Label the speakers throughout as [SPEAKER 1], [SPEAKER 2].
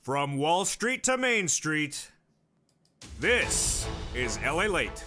[SPEAKER 1] From Wall Street to Main Street, this is LALATE.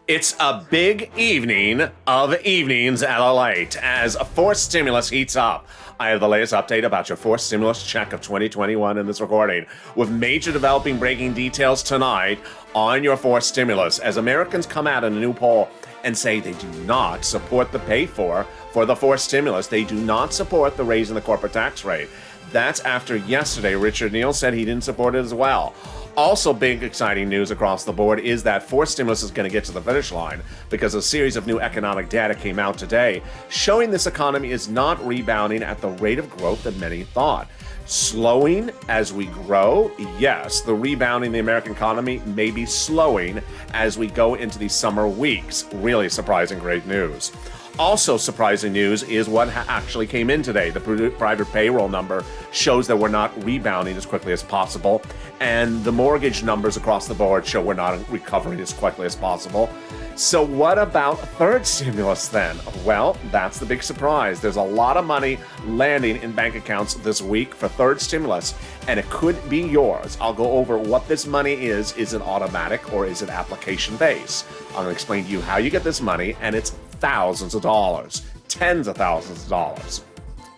[SPEAKER 2] It's a big evening of evenings at LALATE as forced stimulus heats up. I have the latest update about your forced stimulus check of 2021 in this recording, with major developing breaking details tonight on your forced stimulus as Americans come out in a new poll and say they do not support the pay for the forced stimulus. They do not support the raise in the corporate tax rate. That's after yesterday Richard Neal said he didn't support it as well. Also, big exciting news across the board is that forced stimulus is going to get to the finish line because a series of new economic data came out today showing this economy is not rebounding at the rate of growth that many thought. Slowing as we grow, yes, the rebounding in the American economy may be slowing as we go into these summer weeks. Really surprising, great news. Also surprising news is what actually came in today. The private payroll number shows that we're not rebounding as quickly as possible, and the mortgage numbers across the board show we're not recovering as quickly as possible. So what about third stimulus then? Well, that's the big surprise. There's a lot of money landing in bank accounts this week for third stimulus, and it could be yours. I'll go over what this money is. Is it automatic or is it application-based? I'm going to explain to you how you get this money, and it's thousands of dollars, tens of thousands of dollars.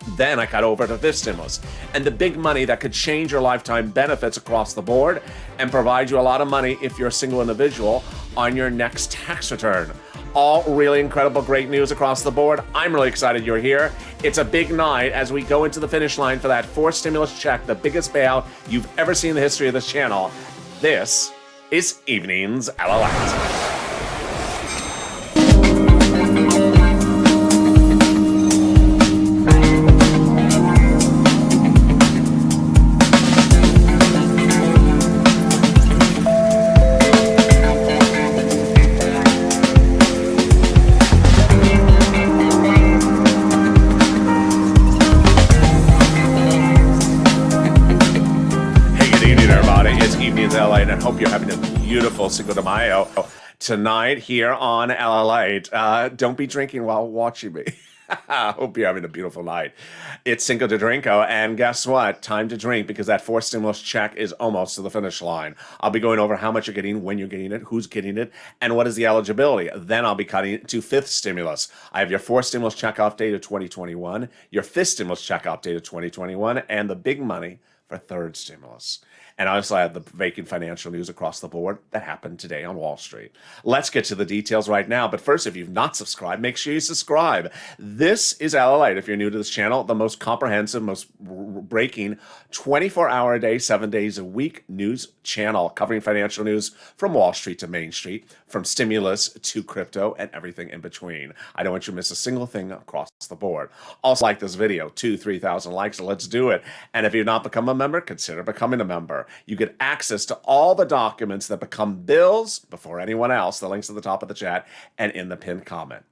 [SPEAKER 2] Then I got over to fifth stimulus and the big money that could change your lifetime benefits across the board and provide you a lot of money if you're a single individual on your next tax return. All really incredible, great news across the board. I'm really excited you're here. It's a big night as we go into the finish line for that fourth stimulus check, the biggest payout you've ever seen in the history of this channel. This is Evenings at LALATE. And hope you're having a beautiful Cinco de Mayo tonight here on LALATE. Don't be drinking while watching me. Hope you're having a beautiful night. It's Cinco de Drinko, and guess what? Time to drink because that fourth stimulus check is almost to the finish line. I'll be going over how much you're getting, when you're getting it, who's getting it, and what is the eligibility. Then I'll be cutting it to fifth stimulus. I have your fourth stimulus check update of 2021, your fifth stimulus check update of 2021, and the big money for third stimulus. And obviously, I have the breaking financial news across the board that happened today on Wall Street. Let's get to the details right now. But first, if you've not subscribed, make sure you subscribe. This is LALATE. If you're new to this channel, the most comprehensive, most breaking, 24-hour a day, 7 days a week news channel covering financial news from Wall Street to Main Street, from stimulus to crypto and everything in between. I don't want you to miss a single thing across the board. Also, like this video, 2,000-3,000 likes. Let's do it. And if you've not become a member, consider becoming a member. You get access to all the documents that become bills before anyone else. The link's at the top of the chat and in the pinned comment.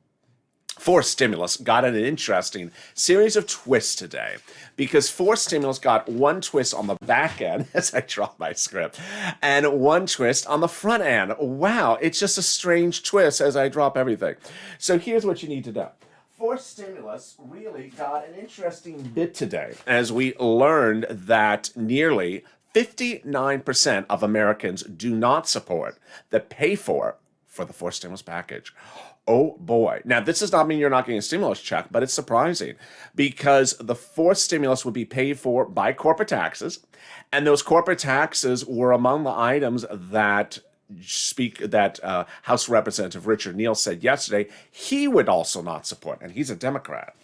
[SPEAKER 2] Forced stimulus got an interesting series of twists today because forced stimulus got one twist on the back end as I drop my script and one twist on the front end. Wow, it's just a strange twist as I drop everything. So here's what you need to know. Forced stimulus really got an interesting bit today as we learned that nearly 59% of Americans do not support the pay for the forced stimulus package. Oh boy. Now, this does not mean you're not getting a stimulus check, but it's surprising because the forced stimulus would be paid for by corporate taxes, and those corporate taxes were among the items that House Representative Richard Neal said yesterday he would also not support, and he's a Democrat.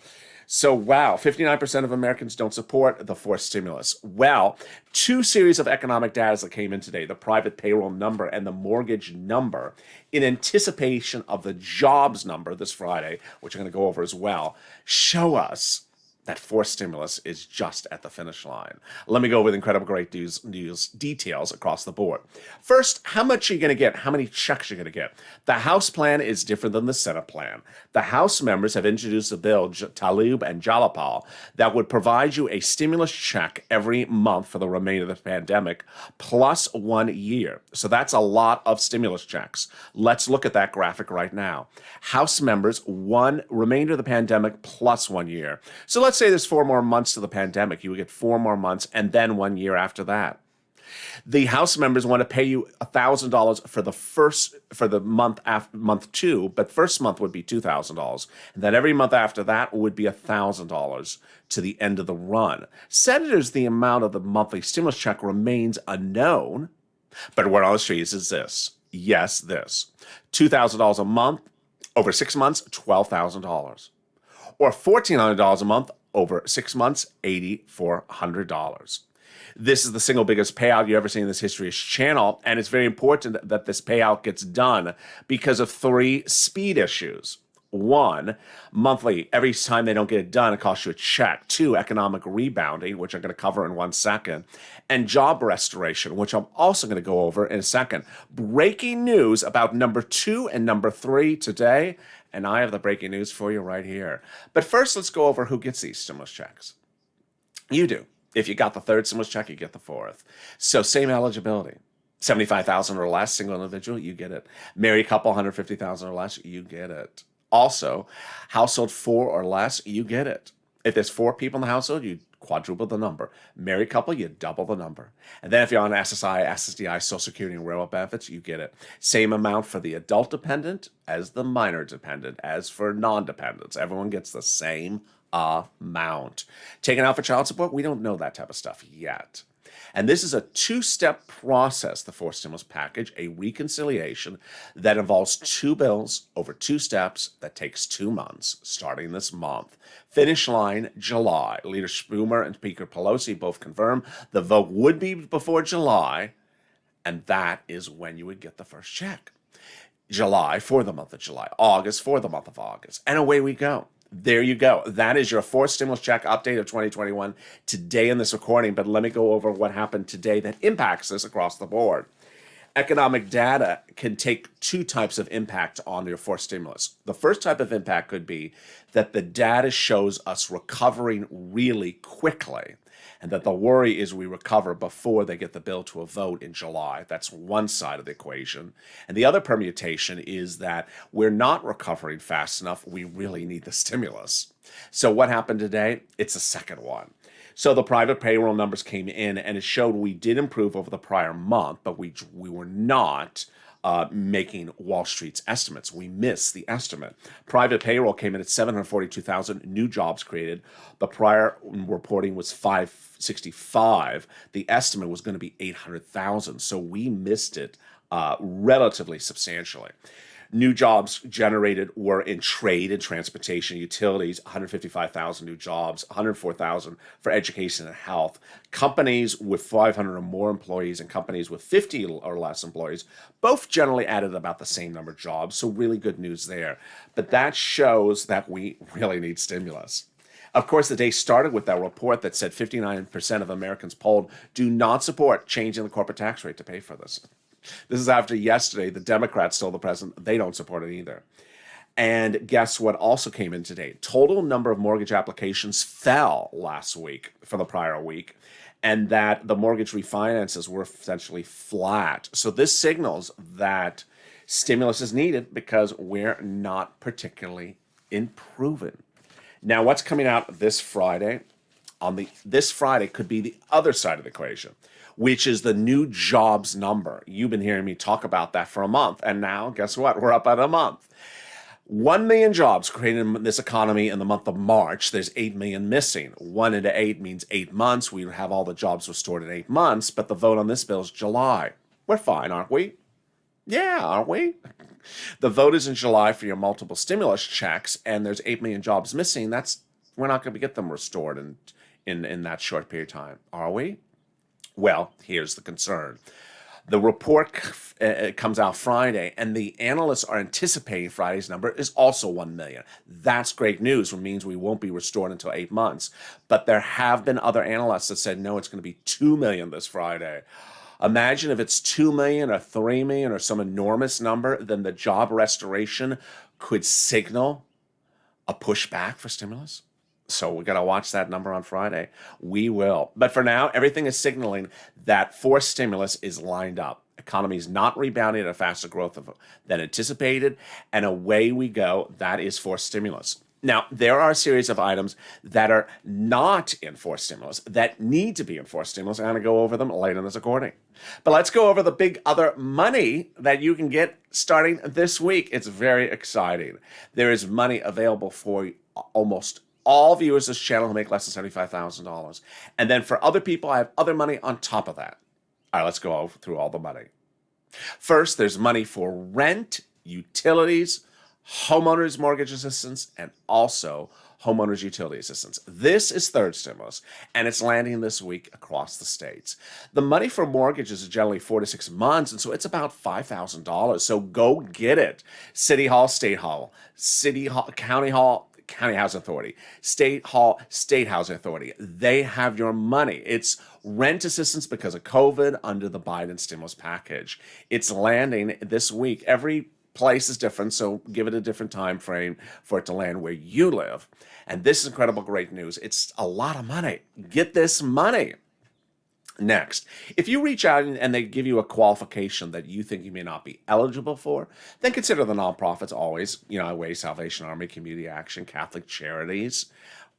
[SPEAKER 2] So, wow, 59% of Americans don't support the forced stimulus. Well, two series of economic data that came in today, the private payroll number and the mortgage number, in anticipation of the jobs number this Friday, which I'm going to go over as well, show us that forced stimulus is just at the finish line. Let me go with incredible great news details across the board. First, how much are you going to get? How many checks are you going to get? The House plan is different than the Senate plan. The House members have introduced a bill, Tlaib and Jalapal, that would provide you a stimulus check every month for the remainder of the pandemic, plus 1 year. So that's a lot of stimulus checks. Let's look at that graphic right now. House members, remainder of the pandemic plus 1 year. So let's let's say there's 4 more months to the pandemic. You would get 4 more months and then 1 year after that. The House members want to pay you $1,000 for the month after month 2, but first month would be $2,000, and then every month after that would be $1,000 to the end of the run. Senators, the amount of the monthly stimulus check remains unknown, but what on the streets is this. Yes, this. $2,000 a month over 6 months, $12,000, or $1,400 a month over 6 months, $8,400. This is the single biggest payout you ever seen in this History channel, and it's very important that this payout gets done because of 3 speed issues. 1, monthly, every time they don't get it done, it costs you a check. 2, economic rebounding, which I'm going to cover in 1 second, and job restoration, which I'm also going to go over in a second. Breaking news about number 2 and number 3 today, and I have the breaking news for you right here. But first, let's go over who gets these stimulus checks. You do. If you got the 3rd stimulus check, you get the 4th. So same eligibility. $75,000 or less, single individual, you get it. Married couple, $150,000 or less, you get it. Also, household 4 or less, you get it. If there's 4 people in the household, you quadruple the number. Married couple, you double the number. And then if you're on SSI, SSDI, Social Security, and railroad benefits, you get it. Same amount for the adult dependent as the minor dependent, as for non-dependents. Everyone gets the same amount. Taken out for child support, we don't know that type of stuff yet. And this is a 2-step process, the 4th stimulus package, a reconciliation that involves 2 bills over 2 steps that takes 2 months, starting this month. Finish line, July. Leader Schumer and Speaker Pelosi both confirm the vote would be before July, and that is when you would get the first check. July for the month of July, August for the month of August, and away we go. There you go. That is your 4th stimulus check update of 2021 today in this recording. But let me go over what happened today that impacts this across the board. Economic data can take 2 types of impact on your 4th stimulus. The first type of impact could be that the data shows us recovering really quickly, and that the worry is we recover before they get the bill to a vote in July. That's one side of the equation. And the other permutation is that we're not recovering fast enough. We really need the stimulus. So what happened today? It's the second one. So the private payroll numbers came in, and it showed we did improve over the prior month, but we were not making Wall Street's estimates. We missed the estimate. Private payroll came in at 742,000 new jobs created. The prior reporting was 565. The estimate was going to be 800,000. So we missed it relatively substantially. New jobs generated were in trade and transportation, utilities, 155,000 new jobs, 104,000 for education and health. Companies with 500 or more employees and companies with 50 or less employees both generally added about the same number of jobs, so really good news there. But that shows that we really need stimulus. Of course, the day started with that report that said 59% of Americans polled do not support changing the corporate tax rate to pay for this. This is after yesterday, the Democrats stole the president. They don't support it either. And guess what also came in today? Total number of mortgage applications fell last week from the prior week, and that the mortgage refinances were essentially flat. So this signals that stimulus is needed because we're not particularly improving. Now, what's coming out this Friday? This Friday could be the other side of the equation, which is the new jobs number. You've been hearing me talk about that for a month, and now, guess what? We're up at a month. 1 million jobs created in this economy in the month of March. There's 8 million missing. 1 into 8 means 8 months. We have all the jobs restored in 8 months, but the vote on this bill is July. We're fine, aren't we? Yeah, aren't we? The vote is in July for your multiple stimulus checks, and there's 8 million jobs missing. We're not going to get them restored in that short period of time, are we? Well, here's the concern. The report comes out Friday, and the analysts are anticipating Friday's number is also 1 million. That's great news, which means we won't be restored until 8 months. But there have been other analysts that said, no, it's going to be 2 million this Friday. Imagine if it's 2 million or 3 million or some enormous number, then the job restoration could signal a pushback for stimulus. So we got to watch that number on Friday. We will. But for now, everything is signaling that forced stimulus is lined up. Economy is not rebounding at a faster growth than anticipated. And away we go. That is forced stimulus. Now, there are a series of items that are not in forced stimulus that need to be in forced stimulus. I'm going to go over them later in this recording. But let's go over the big other money that you can get starting this week. It's very exciting. There is money available for almost all viewers of this channel who make less than $75,000. And then for other people, I have other money on top of that. All right, let's go through all the money. First, there's money for rent, utilities, homeowners mortgage assistance, and also homeowners utility assistance. This is third stimulus, and it's landing this week across the states. The money for mortgages is generally 4 to 6 months, and so it's about $5,000. So go get it. City Hall, State Hall, City Hall, County Housing Authority, State Hall, State Housing Authority. They have your money. It's rent assistance because of COVID under the Biden stimulus package. It's landing this week. Every place is different, so give it a different time frame for it to land where you live. And this is incredible, great news. It's a lot of money. Get this money. Next, if you reach out and they give you a qualification that you think you may not be eligible for, then consider the nonprofits always, United Way, Salvation Army, Community Action, Catholic Charities.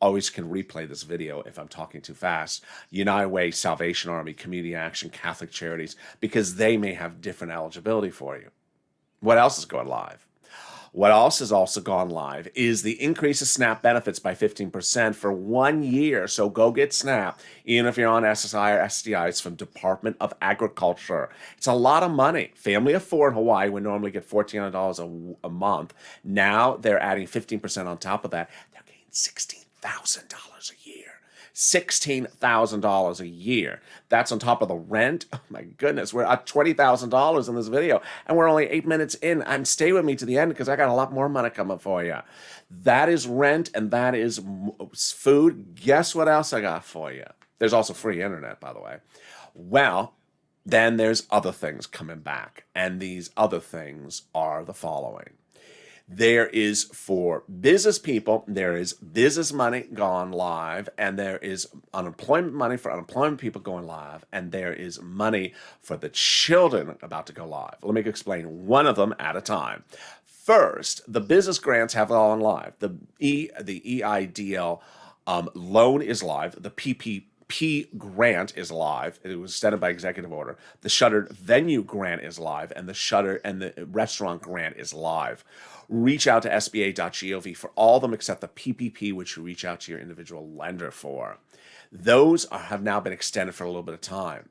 [SPEAKER 2] Always can replay this video if I'm talking too fast. United Way, Salvation Army, Community Action, Catholic Charities, because they may have different eligibility for you. What else is going live? What else has also gone live is the increase of SNAP benefits by 15% for 1 year. So go get SNAP, even if you're on SSI or SDI. It's from Department of Agriculture. It's a lot of money. Family of 4 in Hawaii would normally get $1,400 a month. Now they're adding 15% on top of that. They're getting $16,000 a year. $16,000 a year. That's on top of the rent. Oh my goodness, we're at $20,000 in this video, and we're only 8 minutes in. Stay with me to the end because I got a lot more money coming for you. That is rent, and that is food. Guess what else I got for you? There's also free internet, by the way. Well, then there's other things coming back, and these other things are the following. There is for business people, there is business money gone live, and there is unemployment money for unemployment people going live, and there is money for the children about to go live. Let me explain one of them at a time. First, the business grants have gone live. The EIDL loan is live. The PPP grant is live. It was extended by executive order. The shuttered venue grant is live, and the restaurant grant is live. Reach out to sba.gov for all of them except the PPP, which you reach out to your individual lender for. Those have now been extended for a little bit of time.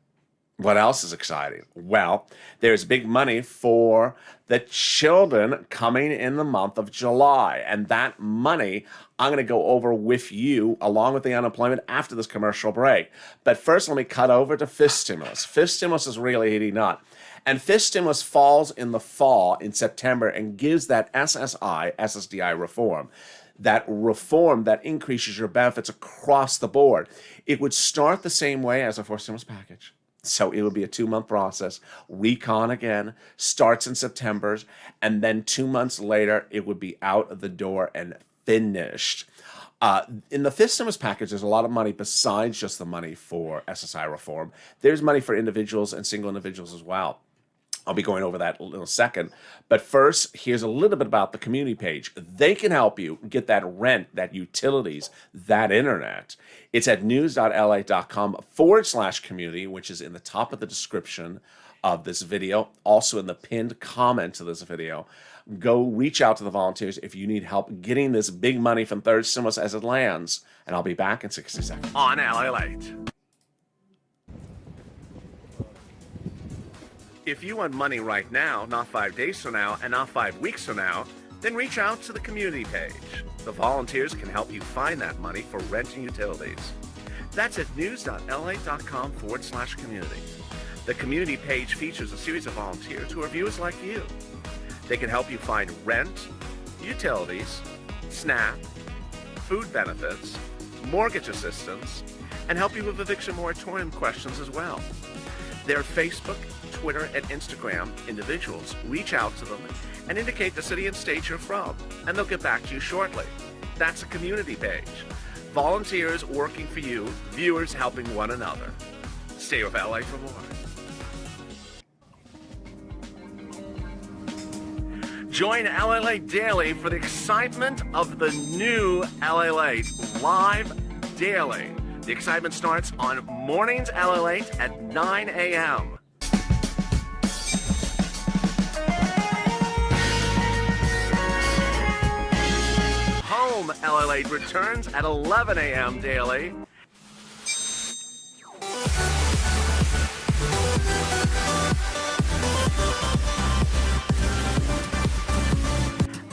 [SPEAKER 2] What else is exciting? Well, there's big money for the children coming in the month of July. And that money I'm going to go over with you along with the unemployment after this commercial break. But first, let me cut over to fifth stimulus. Fifth stimulus is really heating up. And fifth stimulus falls in the fall in September and gives that SSI reform. That reform that increases your benefits across the board. It would start the same way as a fourth stimulus package. So it would be a 2-month process. Recon again, starts in September, and then 2 months later, it would be out of the door and finished. In the fifth stimulus package, there's a lot of money besides just the money for SSI reform. There's money for individuals and single individuals as well. I'll be going over that in a second. But first, here's a little bit about the community page. They can help you get that rent, that utilities, that internet. It's at news.lalate.com/community, which is in the top of the description of this video, also in the pinned comment to this video. Go reach out to the volunteers if you need help getting this big money from third stimulus as it lands. And I'll be back in 60 seconds. On LALATE. If you want money right now, not 5 days from now, and not 5 weeks from now, then reach out to the community page. The volunteers can help you find that money for rent and utilities. That's at news.lalate.com/community. The community page features a series of volunteers who are viewers like you. They can help you find rent, utilities, SNAP, food benefits, mortgage assistance, and help you with eviction moratorium questions as well. Their Facebook, Twitter, and Instagram individuals reach out to them and indicate the city and state you're from, and they'll get back to you shortly. That's a community page. Volunteers working for you, viewers helping one another. Stay with LA for more. Join LALATE Daily for the excitement of the new LALATE live daily. The excitement starts on Mornings LALATE at 9 a.m. Home LALATE returns at 11 a.m. daily.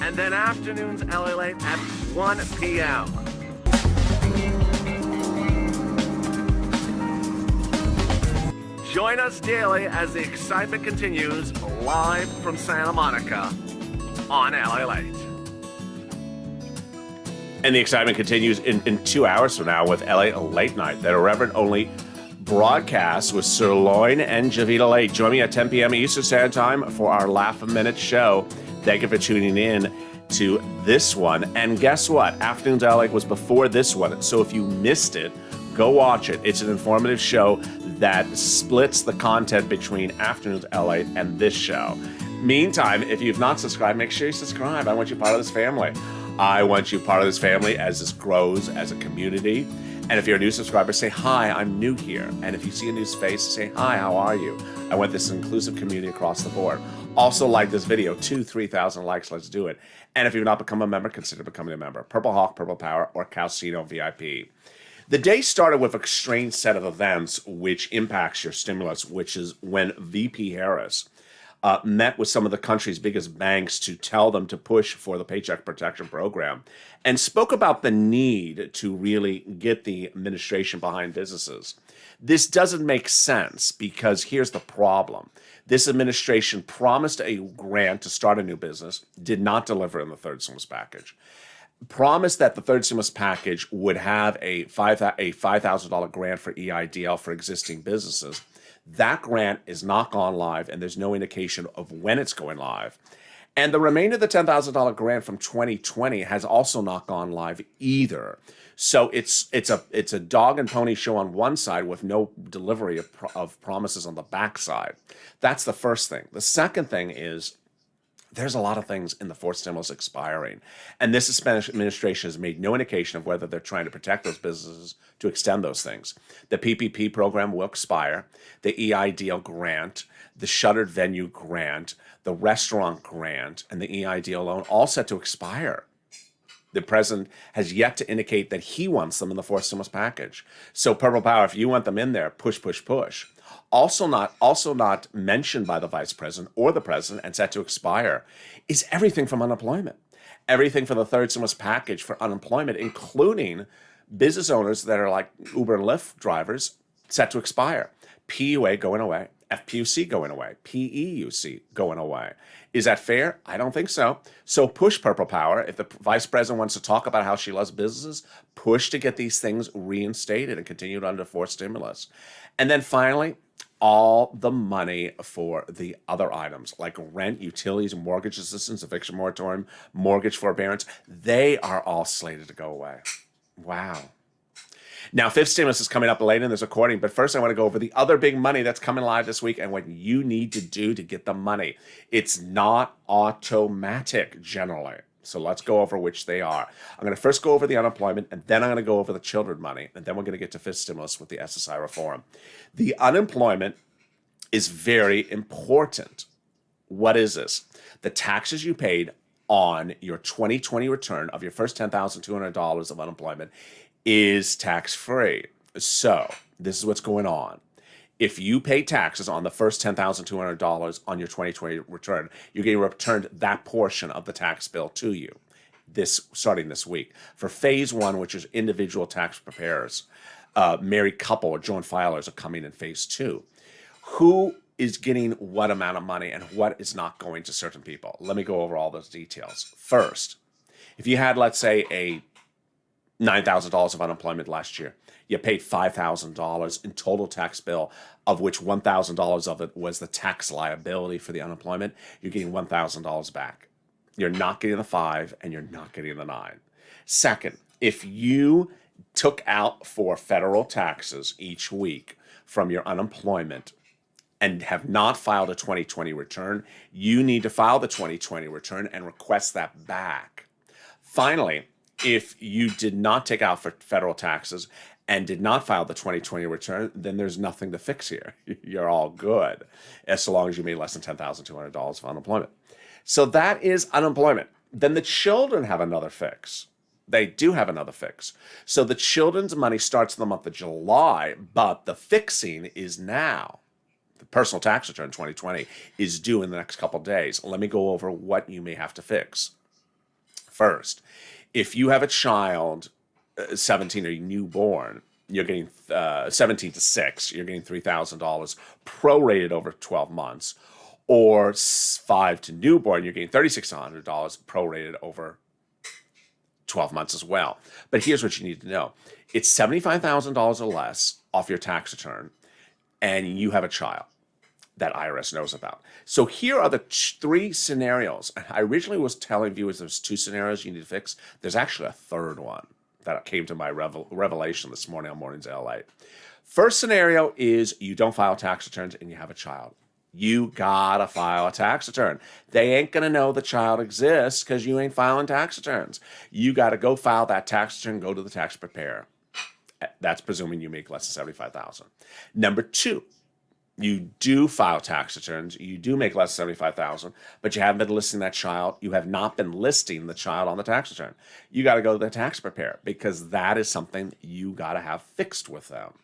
[SPEAKER 2] And then afternoons LALATE at 1 p.m. Join us daily as the excitement continues live from Santa Monica on LALATE. And the excitement continues in 2 hours from now with LA Late Night, that irreverent-only broadcast with Sirloin and Javita Late. Join me at 10 p.m. Eastern Standard Time for our Laugh a Minute show. Thank you for tuning in to this one. And guess what? Afternoons LA was before this one. So if you missed it, go watch it. It's an informative show that splits the content between Afternoons LA and this show. Meantime, if you've not subscribed, make sure you subscribe. I want you part of this family. I want you part of this family as this grows as a community. And if you're a new subscriber, say, hi, I'm new here. And if you see a new face, say, hi, how are you? I want this inclusive community across the board. Also like this video, 3,000 likes, let's do it. And if you've not become a member, consider becoming a member. Purple Hawk, Purple Power, or Calcino VIP. The day started with a strange set of events which impacts your stimulus, which is when VP Harris met with some of the country's biggest banks to tell them to push for the Paycheck Protection Program and spoke about the need to really get the administration behind businesses. This doesn't make sense because here's the problem. This administration promised a grant to start a new business, did not deliver in the third stimulus package. Promised that the third stimulus package would have a $5,000 grant for EIDL for existing businesses. That grant is not gone live, and there's no indication of when it's going live. And the remainder of the $10,000 grant from 2020 has also not gone live either. So it's a dog and pony show on one side with no delivery of promises on the backside. That's the first thing. The second thing is there's a lot of things in the fourth stimulus expiring. And this Spanish administration has made no indication of whether they're trying to protect those businesses to extend those things. The PPP program will expire, the EIDL grant, the shuttered venue grant, the restaurant grant, and the EIDL loan all set to expire. The president has yet to indicate that he wants them in the fourth stimulus package. So Purple Power, if you want them in there, push, push, push. Also not mentioned by the vice president or the president and set to expire is everything from unemployment. Everything for the third stimulus package for unemployment, including business owners that are like Uber and Lyft drivers, set to expire. PUA going away, FPUC going away, PEUC going away. Is that fair? I don't think so. So push Purple Power. If the vice president wants to talk about how she loves businesses, push to get these things reinstated and continued under fourth stimulus. And then finally, all the money for the other items like rent, utilities, mortgage assistance, eviction moratorium, mortgage forbearance, they are all slated to go away. Wow. Now, fifth stimulus is coming up later in this recording, but first I want to go over the other big money that's coming live this week and what you need to do to get the money. It's not automatic generally. So let's go over which they are. I'm going to first go over the unemployment, and then I'm going to go over the children money, and then we're going to get to fifth stimulus with the SSI reform. The unemployment is very important. What is this? The taxes you paid on your 2020 return of your first $10,200 of unemployment is tax-free. So this is what's going on. If you pay taxes on the first $10,200 on your 2020 return, you're getting returned that portion of the tax bill to you starting this week. For phase one, which is individual tax preparers, married couple or joint filers are coming in phase two. Who is getting what amount of money and what is not going to certain people? Let me go over all those details. First, if you had, let's say, a $9,000 of unemployment last year, you paid $5,000 in total tax bill, of which $1,000 of it was the tax liability for the unemployment. You're getting $1,000 back. You're not getting the 5 and you're not getting the 9. Second, if you took out for federal taxes each week from your unemployment and have not filed a 2020 return, you need to file the 2020 return and request that back. Finally, if you did not take out for federal taxes and did not file the 2020 return, then there's nothing to fix here. You're all good, as long as you made less than $10,200 of unemployment. So that is unemployment. Then the children have another fix. They do have another fix. So the children's money starts in the month of July, but the fixing is now. The personal tax return 2020 is due in the next couple of days. Let me go over what you may have to fix. First, if you have a child, 17 or newborn, you're getting 17 to 6, you're getting $3,000 prorated over 12 months, or 5 to newborn, you're getting $3,600 prorated over 12 months as well. But here's what you need to know. It's $75,000 or less off your tax return, and you have a child that IRS knows about. So here are the 3 scenarios. I originally was telling viewers there's 2 scenarios you need to fix. There's actually a third one that came to my revelation this morning on Mornings LA. First scenario is you don't file tax returns and you have a child. You gotta file a tax return. They ain't gonna know the child exists because you ain't filing tax returns. You gotta go file that tax return, go to the tax preparer. That's presuming you make less than $75,000. Number 2, you do file tax returns. You do make less than $75,000, but you haven't been listing that child. You have not been listing the child on the tax return. You got to go to the tax preparer because that is something you got to have fixed with them.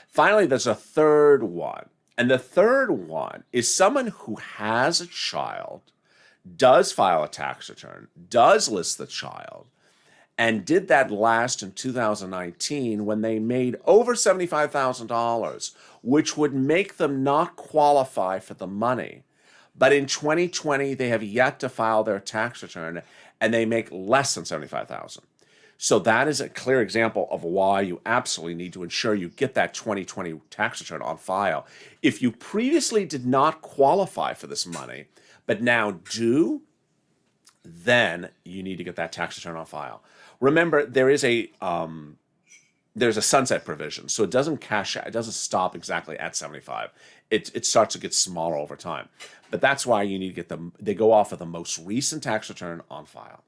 [SPEAKER 2] Finally, there's a third one. And the third one is someone who has a child, does file a tax return, does list the child, and did that last in 2019 when they made over $75,000, which would make them not qualify for the money. But in 2020, they have yet to file their tax return and they make less than $75,000. So that is a clear example of why you absolutely need to ensure you get that 2020 tax return on file. If you previously did not qualify for this money, but now do, then you need to get that tax return on file. Remember, there's a sunset provision, so it doesn't cash out. It doesn't stop exactly at 75. It starts to get smaller over time. But that's why you need to get them. They go off of the most recent tax return on file.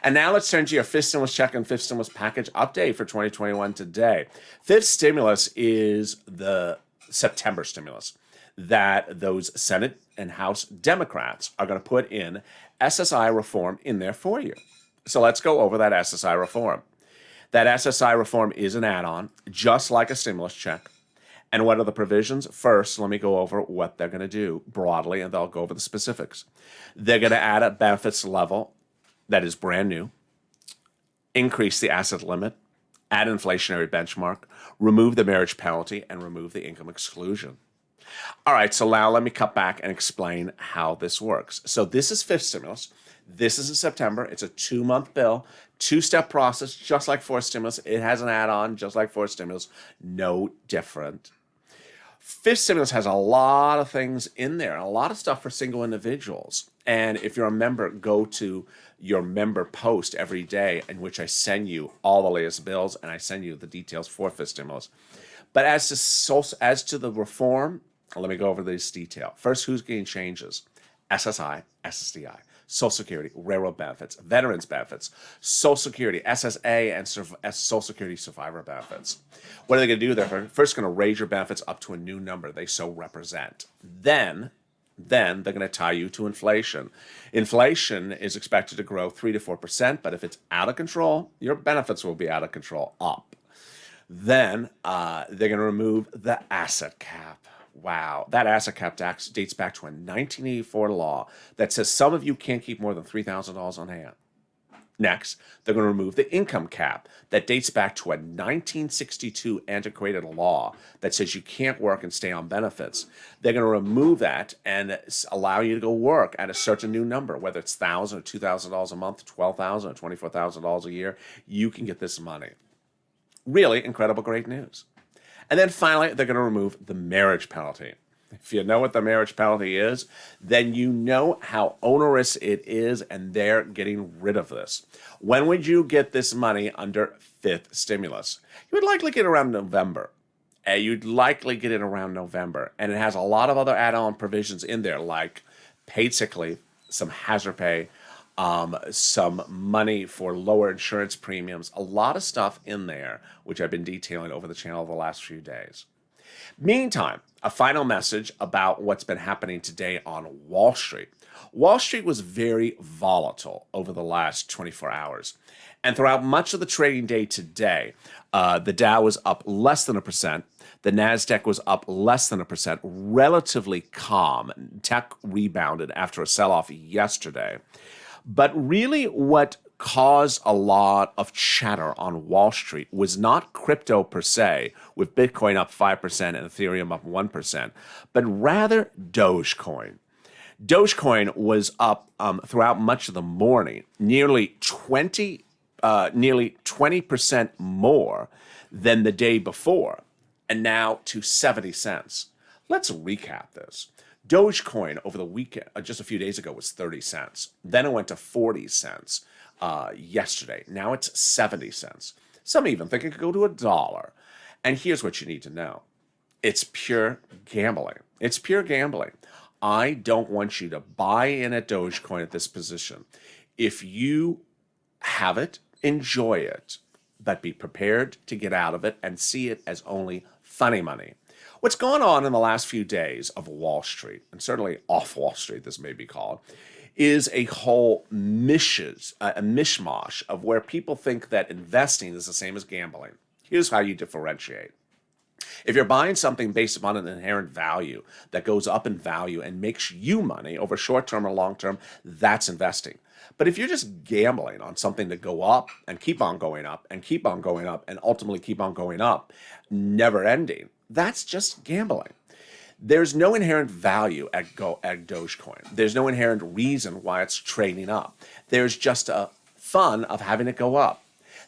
[SPEAKER 2] And now let's turn to your fifth stimulus check and fifth stimulus package update for 2021 today. Fifth stimulus is the September stimulus that those Senate and House Democrats are going to put in SSI reform in there for you. So let's go over that SSI reform. That SSI reform is an add-on, just like a stimulus check. And what are the provisions? First, let me go over what they're going to do broadly, and they'll go over the specifics. They're going to add a benefits level that is brand new, increase the asset limit, add inflationary benchmark, remove the marriage penalty, and remove the income exclusion. All right, so now let me cut back and explain how this works. So this is fifth stimulus. This is in September. It's a 2-month bill, 2-step process, just like fourth stimulus. It has an add-on, just like fourth stimulus. No different. Fifth stimulus has a lot of things in there, a lot of stuff for single individuals. And if you're a member, go to your member post every day in which I send you all the latest bills and I send you the details for fifth stimulus. But as to the reform, let me go over this detail. First, who's getting changes? SSI, SSDI, Social Security, railroad benefits, veterans benefits, Social Security, SSA, and Social Security survivor benefits. What are they going to do? They're first going to raise your benefits up to a new number they so represent. Then they're going to tie you to inflation. Inflation is expected to grow 3 to 4%, but if it's out of control, your benefits will be out of control up. Then they're going to remove the asset cap. Wow, that asset cap dates back to a 1984 law that says some of you can't keep more than $3,000 on hand. Next, they're going to remove the income cap that dates back to a 1962 antiquated law that says you can't work and stay on benefits. They're going to remove that and allow you to go work at a certain new number, whether it's $1,000 or $2,000 a month, $12,000 or $24,000 a year. You can get this money. Really incredible, great news. And then finally, they're going to remove the marriage penalty. If you know what the marriage penalty is, then you know how onerous it is, and they're getting rid of this. When would you get this money under fifth stimulus? You would likely get around November. You'd likely get it around November. And it has a lot of other add-on provisions in there, like paid sick leave, some hazard pay, some money for lower insurance premiums, a lot of stuff in there, which I've been detailing over the channel the last few days. Meantime, a final message about what's been happening today on Wall Street. Wall Street was very volatile over the last 24 hours. And throughout much of the trading day today, the Dow was up less than 1%. The NASDAQ was up less than 1%, relatively calm. Tech rebounded after a sell-off yesterday. But really what caused a lot of chatter on Wall Street was not crypto per se, with Bitcoin up 5% and Ethereum up 1%, but rather Dogecoin. Dogecoin was up throughout much of the morning, nearly 20% more than the day before, and now to 70 cents. Let's recap this. Dogecoin over the weekend, just a few days ago, was 30 cents. Then it went to 40 cents yesterday. Now it's 70 cents. Some even think it could go to $1. And here's what you need to know. It's pure gambling. It's pure gambling. I don't want you to buy in at Dogecoin at this position. If you have it, enjoy it, but be prepared to get out of it and see it as only funny money. What's gone on in the last few days of Wall Street, and certainly off Wall Street, this may be called, is a whole mishmash of where people think that investing is the same as gambling. Here's how you differentiate. If you're buying something based upon an inherent value that goes up in value and makes you money over short term or long term, that's investing. But if you're just gambling on something to go up and keep on going up and keep on going up and ultimately keep on going up, never ending, that's just gambling. There's no inherent value at Dogecoin. There's no inherent reason why it's trading up. There's just a fun of having it go up.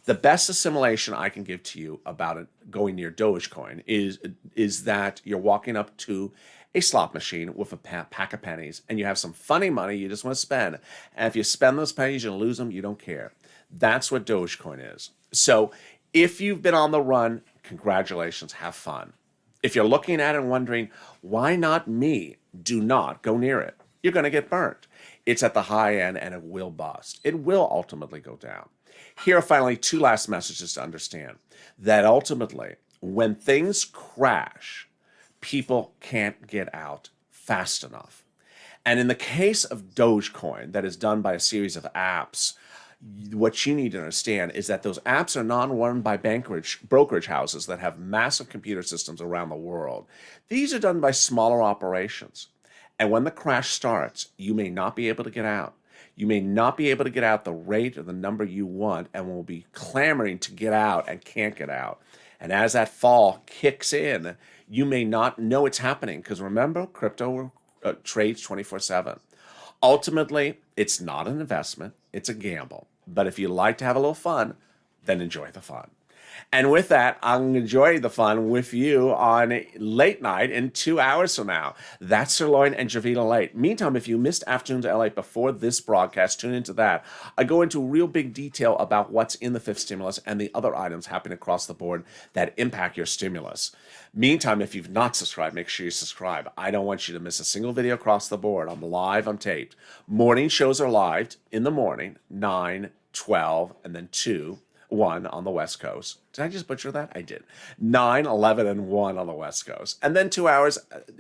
[SPEAKER 2] The best assimilation I can give to you about it going near Dogecoin is that you're walking up to a slot machine with a pack of pennies and you have some funny money you just want to spend. And if you spend those pennies, you lose them, you don't care. That's what Dogecoin is. So if you've been on the run, congratulations, have fun. If you're looking at it and wondering, why not me? Do not go near it. You're going to get burnt. It's at the high end and it will bust. It will ultimately go down. Here are finally two last messages to understand that ultimately, when things crash, people can't get out fast enough. And in the case of Dogecoin, that is done by a series of apps, what you need to understand is that those apps are not run by brokerage houses that have massive computer systems around the world. These are done by smaller operations. And when the crash starts, you may not be able to get out. You may not be able to get out the rate or the number you want and will be clamoring to get out and can't get out. And as that fall kicks in, you may not know it's happening because remember, crypto trades 24/7. Ultimately, it's not an investment, it's a gamble. But if you like to have a little fun, then enjoy the fun. And with that, I'll enjoy the fun with you on late night in 2 hours from now. That's Sirloin and Javita Late. Meantime, if you missed Afternoon to LA before this broadcast, tune into that. I go into real big detail about what's in the fifth stimulus and the other items happening across the board that impact your stimulus. Meantime, if you've not subscribed, make sure you subscribe. I don't want you to miss a single video across the board. I'm live, I'm taped. Morning shows are live in the morning, 9, 12, and then 2. 1 on the West Coast. Did I just butcher that? I did. 9, 11, and 1 on the West Coast. And then 2 hours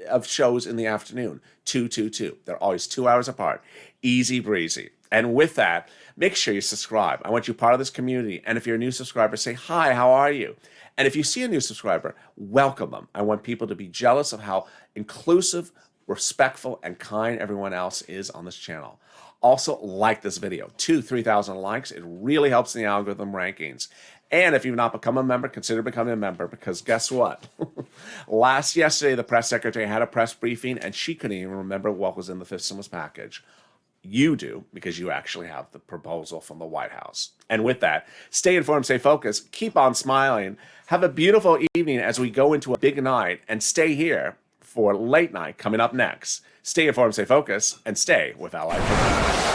[SPEAKER 2] of shows in the afternoon. 2, 2, 2. They're always 2 hours apart. Easy breezy. And with that, make sure you subscribe. I want you part of this community. And if you're a new subscriber, say, hi, how are you? And if you see a new subscriber, welcome them. I want people to be jealous of how inclusive, respectful, and kind everyone else is on this channel. Also, like this video. 3,000 likes. It really helps in the algorithm rankings. And if you've not become a member, consider becoming a member because guess what? Yesterday, the press secretary had a press briefing and she couldn't even remember what was in the fifth stimulus package. You do because you actually have the proposal from the White House. And with that, stay informed, stay focused, keep on smiling. Have a beautiful evening as we go into a big night and stay here for late night coming up next. Stay informed, stay focused, and stay with LALATE.